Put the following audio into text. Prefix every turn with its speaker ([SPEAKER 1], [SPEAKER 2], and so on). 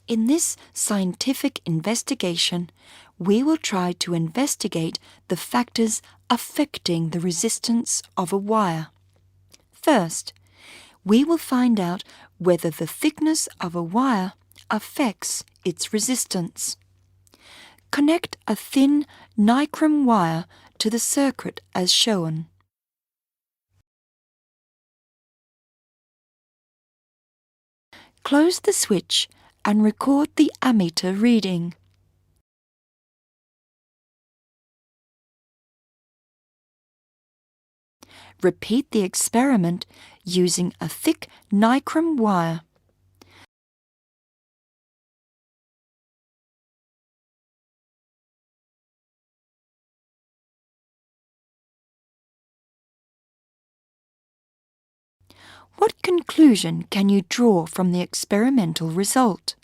[SPEAKER 1] In this scientific investigation, we will try to investigate the factors affecting the resistance of a wire. First, we will find out whether the thickness of a wire affects its resistance. Connect a thin nichrome wire to the circuit as shown. Close the switch and record the ammeter reading. Repeat the experiment using a thick nichrome wire. What conclusion can you draw from the experimental result?